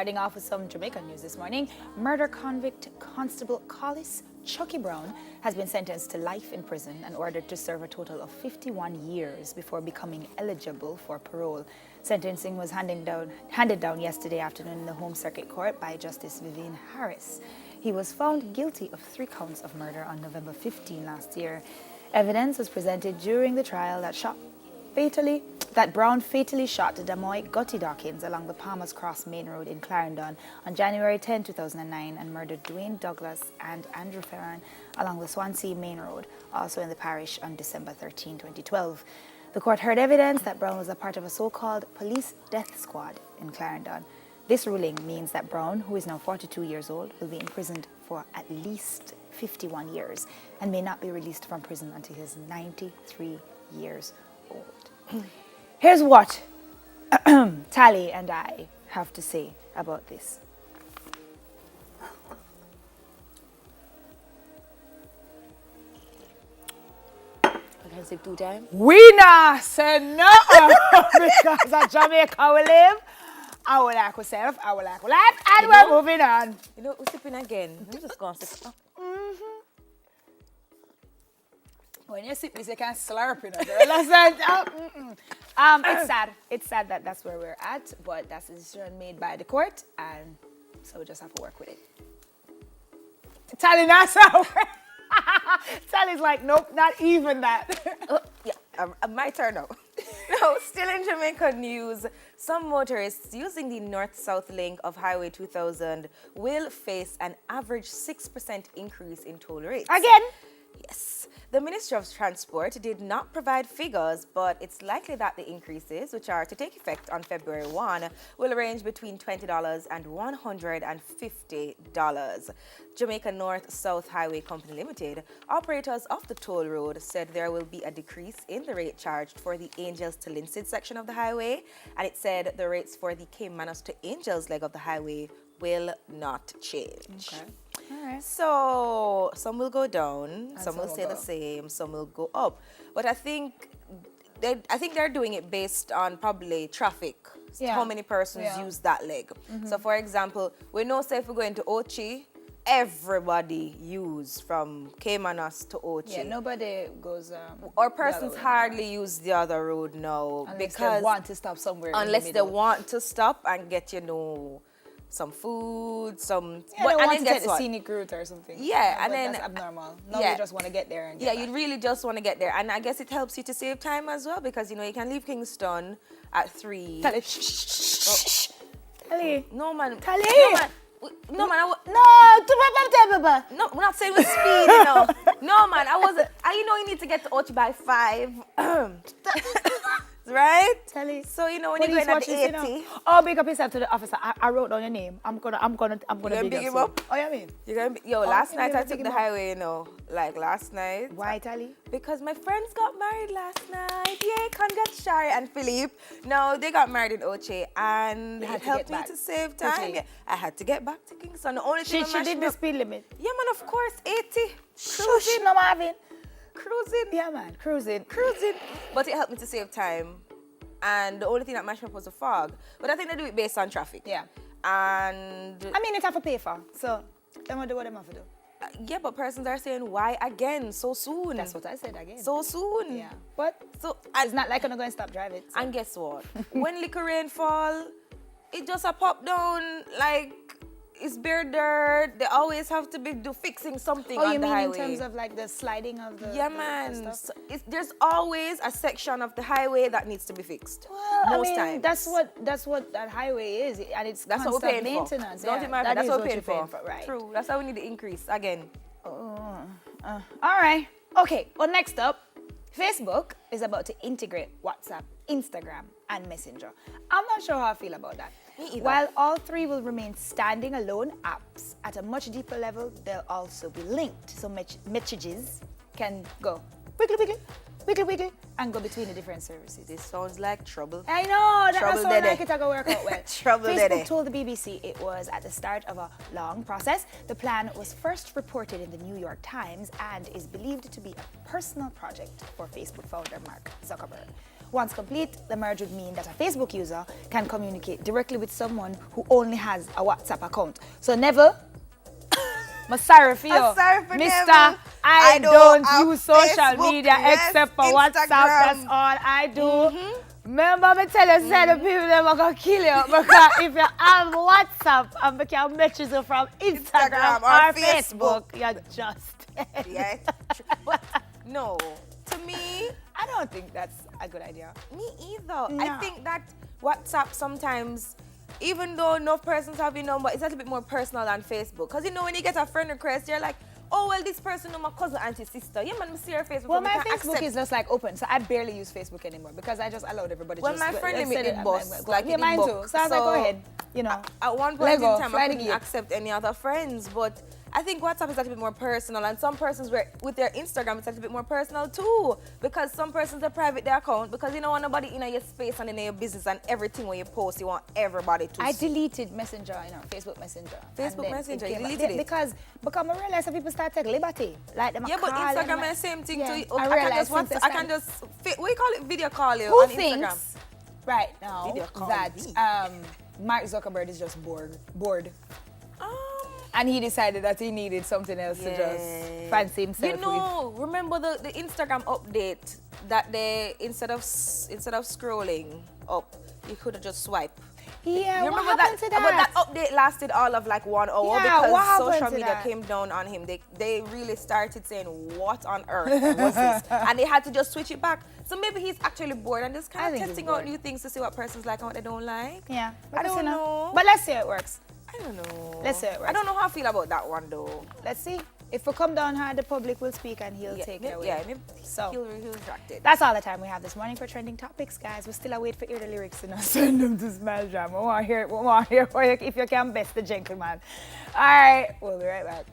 starting off with some Jamaican news this morning. Murder convict Constable Collis Chucky Brown has been sentenced to life in prison and ordered to serve a total of 51 years before becoming eligible for parole. Sentencing was handed down yesterday afternoon in the Home Circuit Court by Justice Vivian Harris. He was found guilty of 3 counts of murder on November 15 last year. Evidence was presented during the trial that Brown fatally shot Damoy Gotti Dawkins along the Palmer's Cross Main Road in Clarendon on January 10, 2009 and murdered Dwayne Douglas and Andrew Ferran along the Swansea Main Road, also in the parish, on December 13, 2012. The court heard evidence that Brown was a part of a so-called police death squad in Clarendon. This ruling means that Brown, who is now 42 years old, will be imprisoned for at least 51 years and may not be released from prison until he is 93 years old. Here's what Tally and I have to say about this. I can sip 2 times. We not say no because at Jamaica we live. I will like myself, I will like life, and we're moving on. You know, we're sipping again. I'm just going to sip. When you sip this, you can slurp it. It's sad. It's sad that that's where we're at, but that's a decision made by the court, and so we just have to work with it. Tally, that's how. Tally's like, nope, not even that. My turn now. No, still in Jamaica news, some motorists using the north-south link of Highway 2000 will face an average 6% increase in toll rates. Again? Yes. The Ministry of Transport did not provide figures, but it's likely that the increases, which are to take effect on February 1, will range between $20 and $150. Jamaica North-South Highway Company Limited, operators of the toll road, said there will be a decrease in the rate charged for the Angels to Linstead section of the highway, and it said the rates for the Caymanas to Angels leg of the highway will not change. Okay. All right. So some will go down, And some will stay go the up. same, some will go up. But I think they're doing it based on probably traffic. Yeah. How many persons Yeah. use that leg? So for example, we know say if we're going to Ochi, everybody use from Caymanas to Ochi. Yeah, nobody goes. Or the persons other way. hardly use the other road now Unless because they want to stop somewhere. unless in they the middle. want to stop and get some food, some. Yeah, they want then to guess take the what? scenic route or something. Yeah, but and then that's abnormal. No, yeah. you just want to get there and Yeah, get you back. really just want to get there. And I guess it helps you to save time as well because, you can leave Kingston at 3. Tell it. Shh. Tally. No, man. Tally. No, man. No. We're not saying we're speed, No, man. You need to get to Ochi by 5. Right? Tally. So, when you're Police going at watch the this, 80. Oh, big up yourself to the officer. I wrote down your name. I'm gonna gonna big big him soon. up? Oh, you mean? You're gonna be, last you night I never took pick the him up. highway, like last night. Why, Tally? Because my friends got married last night. Yay, congrats, Shari and Philippe. No, they got married in Oche and You had it to helped get me back to save quickly. time. Yeah, I had to get back to Kingston. The only thing She that did the speed limit. Yeah, man, of course, 80. Shush, no, Marvin. Cruising. Yeah, man, cruising. But it helped me to save time. And the only thing that mashed me up was the fog. But I think they do it based on traffic. Yeah. And I mean, it's have to pay for. So, them will do what they have to do. yeah, but persons are saying, why again so soon? That's what I said again. So soon. yeah. But So it's not like I'm going to stop driving. So. And guess what? When liquor rain fall, it just a pop down like it's bare dirt. They always have to be fixing something Oh, on you the mean highway. in terms of like the sliding of the yeah, the man. stuff? So there's always a section of the highway that needs to be fixed. Well, Most times. that's what that highway is, and it's That's what we're constant paying maintenance. for. Don't Yeah, it matter? that That's is what we're you're paying for. Right. True. That's why we need the increase again. All right. Okay. Well, next up, Facebook is about to integrate WhatsApp, Instagram, and Messenger. I'm not sure how I feel about that. Me either. While all 3 will remain standing alone apps, at a much deeper level, they'll also be linked. So messages can go wiggle, and go between the different services. This sounds like trouble. I know, that Trouble sound dede. like it's going to work out well. Trouble Facebook dede. told the BBC it was at the start of a long process. The plan was first reported in the New York Times and is believed to be a personal project for Facebook founder Mark Zuckerberg. Once complete, the merge would mean that a Facebook user can communicate directly with someone who only has a WhatsApp account. So never. I'm sorry for you, I'm sorry for Mister. them. I don't use social Facebook, media yes, except for Instagram. WhatsApp. That's all I do. Remember me tell you, say the people them are gonna kill you because if you have WhatsApp and we can message you from Instagram or Facebook, you're just dead. Yeah, but no, to me, I don't think that's a good idea. me either. No. I think that WhatsApp sometimes, even though enough persons have your number, it's a little bit more personal than Facebook. Because you know, when you get a friend request, you're like, oh, well, this person know my cousin, auntie, sister. Yeah, man, I see her Facebook. Well, but my we can't Facebook accept. is just like open, so I barely use Facebook anymore because I just allowed everybody. Well, just my friend let's limit say did that- bust, like yeah, it mine did too. buck. So I was like, So, go ahead, you know. At one point Lego, in time, fly I the couldn't gate. accept any other friends, but I think WhatsApp is a little bit more personal, and some persons were with their Instagram, it's a little bit more personal too, because some persons are private their account because you don't want nobody in your space and in your business and everything when you post, you want everybody to I see. deleted Messenger, Facebook Messenger. Facebook and then Messenger, it you came back. deleted it? Because I realized that people start taking liberty. Like them a Yeah, but call Instagram and is the same thing yeah, too. I I can realized just since WhatsApp, they I can started- just what you call it, video call you Who on Instagram. thinks right now Video call that me. Mark Zuckerberg is just bored, Um, and he decided that he needed something else to just fancy himself You know, remember the Instagram update that they instead of scrolling up, you could have just swipe. with. Yeah, You what remember happened to that? But that update lasted all of like 1 hour Yeah, what because happened social to media that? came down on him. They really started saying, "What on earth was this?" And they had to just switch it back. So maybe he's actually bored and just I kind of think he's testing out bored. new things to see what persons like and what they don't like. Yeah, I because, don't know. But let's see how it works. I don't know. Let's see how it works. I don't know how I feel about that one though. Let's see. If we come down hard, the public will speak and he'll take it away. Yeah, maybe So- he'll retract it. That's all the time we have this morning for trending topics, guys. We still await for hear the lyrics and send them to Smile Jam. We want to hear if you can best the gentleman. All right, we'll be right back.